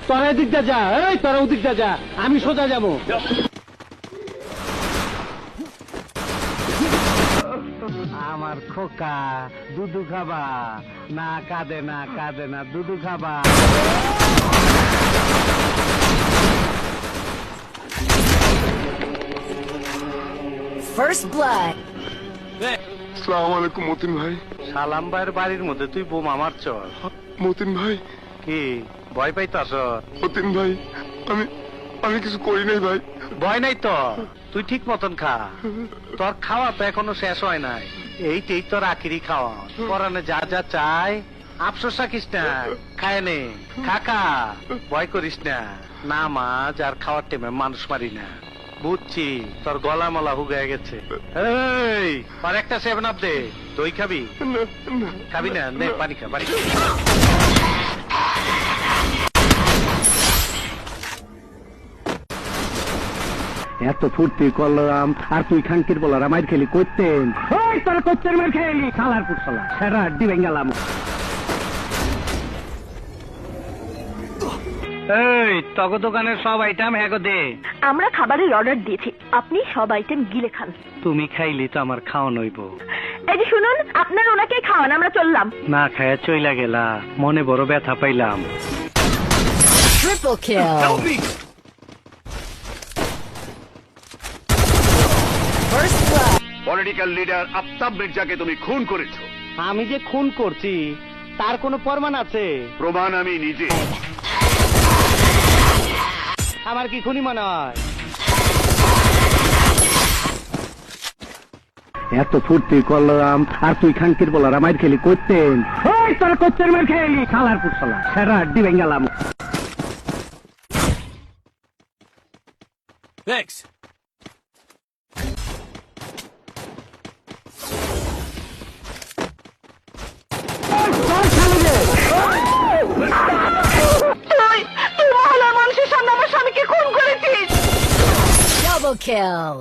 তোরা এদিকটা যা, এই তোরা ওদিকটা যা, আমি সোজা যাবো। আমার খোকা দুধু খাবা না, কাঁদে না কাঁদে না, দুধু খাবা। First blood. আসসালামু আলাইকুম মতিন ভাই। সালাম ভাইয়ের বাড়ির মধ্যে তুই বোমা মারছ? মতিন ভাই, কি ভয় পাইতাছ? মতিন ভাই, আমি আমি কিছু করি নাই ভাই। ভয় নাই তো, তুই ঠিক মতন খা। তোর খাওয়া তো এখনো শেষ হয় নাই, এইটাই তোর আখিরি খাওয়া। পরানে যা যা চাই আফসোস রাখিস না, খায় নে, খা, ভয় করিস না। নামাজ আর খাওয়ার টাইমে মানুষ মারি না, বুঝছি। তোর গলা মলা হুগায় গেছে। এই আর একটা 7 আপ দে। দই খাবি? না, না। খাবি না? নে পানি খা, পানি। এত ফুর্তি করলাম আর তুই খাঙ্কির বলার মার খেলি করতেন। তোর করতেন মার খেলি খালার পুটসলা সারা আড্ডি ভেঙ্গালাম। এই তগ দোকানের সব আইটেম হ্যাগো দে। আমরা খাবারের অর্ডার দিয়েছি, আপনি সব আইটেম গিলে খান। তুমি খাইলি তো আমার খাওয়া নইব। এই যে শুনুন, আপনার ওনাকে খাওয়ান, আমরা চললাম। না খায়া চইলা গেলা, মনে বড় ব্যথা পাইলাম। Triple kill. First blood. Political leader Aftab মির্জাকে তুমি খুন করেছো। আমি যে খুন করছি তার কোনো প্রমাণ আছে? প্রমাণ আমি নিজে। আমার কি খুনি মনে হয়? এত ফুর্তি করলাম আর তুই খাঙ্কির বলার মার খেলি করতেন। তোরা করতেন মার খেলি খালার পুটসলা সারা আড্ডি ভেঙ্গালাম। Thanks. তুই মহলার মানুষের সামনে আমার স্বামীকে খুন করেছিস। Double kill.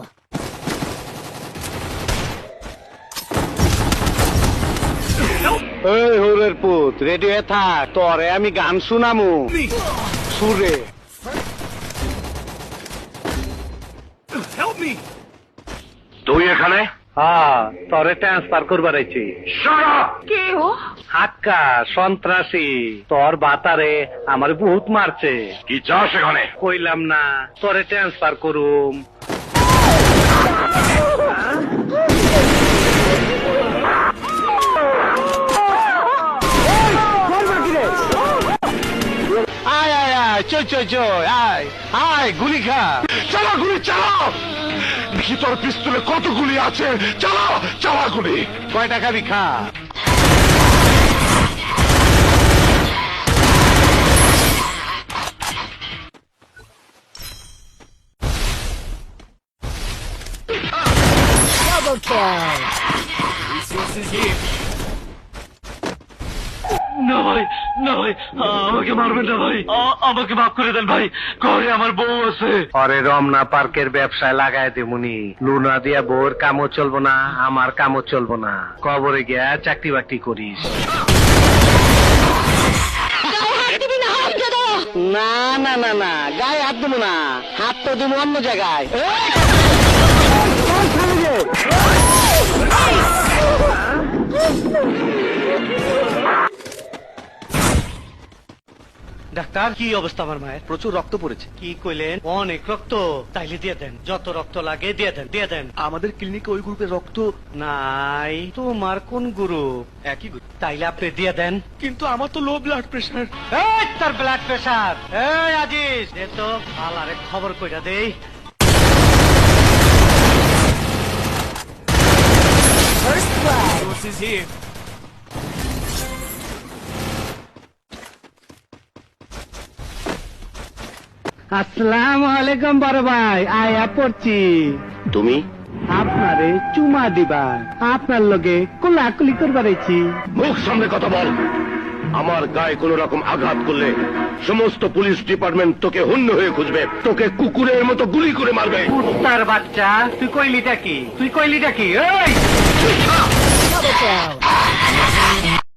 এই হোরের পুত, রেডি হয়ে থাক, তোরে আমি গান শুনামু সুরে। Help me! তুই এখানে? হ্যাঁ, তোরে ট্রান্সফার করবার আইছি। Shut up! কে ও? হাক্কা সন্ত্রাসী, তোর বাতারে আমার বহুত মারছে। কি চাস এখানে? কইলাম না তোরে ট্রান্সফার করুম। আয় আয় আয়, চল চল চল, আয় আয়, গুলি খা। চালা গুলি চালাও! দেখি তোর পিস্তলে কত গুলি আছে। চালাও, চালা গুলি। কয়টা খাবি খা। Double kill. Resources here. না ভাই, না ভাই, আমাকে মারবেন না ভাই, আমাকে মাফ করে দেন ভাই, ঘরে আমার বউ আছে। আরে রমনা পার্কের ব্যবসায় লাগাই দেবনি, লুনা দিয়া বউর কামও চলবো না, আমার কামও চলবো না। কবরে গিয়া চাকরি বাকরি করিস। না না না না, গায়ে হাত দেবো না, হাত তো দেবো অন্য জায়গায়। ডাক্তার, কি অবস্থা আমার মায়ের? প্রচুর রক্ত পড়েছে। কি কইলেন? অনেক রক্ত? তাইলে দিয়ে দেন, যত রক্ত লাগে দিয়ে দেন, দিয়ে দেন। আমাদের ক্লিনিকে ওই গ্রুপের রক্ত নাই, তোমার কোন গ্রুপ? একই গ্রুপ। তাইলে আপনি দিয়ে দেন। কিন্তু আমার তো লো ব্লাড প্রেশার। এই তার ব্লাড প্রেশার। এই আজিজ, দে তো আলারে খবর কইরা দেই। First blood. Resources here. আসসালামু আলাইকুম বড় ভাই, আয়া পড়ছি। তুমি? আপনারে চুমা দিবা, আপনার লগে কোলাকুলি করবার আইছি। মুখ সামনে কথা বল। আমার গায়ে কোন রকম আঘাত করলে সমস্ত পুলিশ ডিপার্টমেন্ট তোকে হন্য হয়ে খুঁজবে, তোকে কুকুরের মতো গুলি করে মারবে। কুত্তার বাচ্চা, তুই কইলিটা কি? তুই কইলিটা কি? এই Double kill.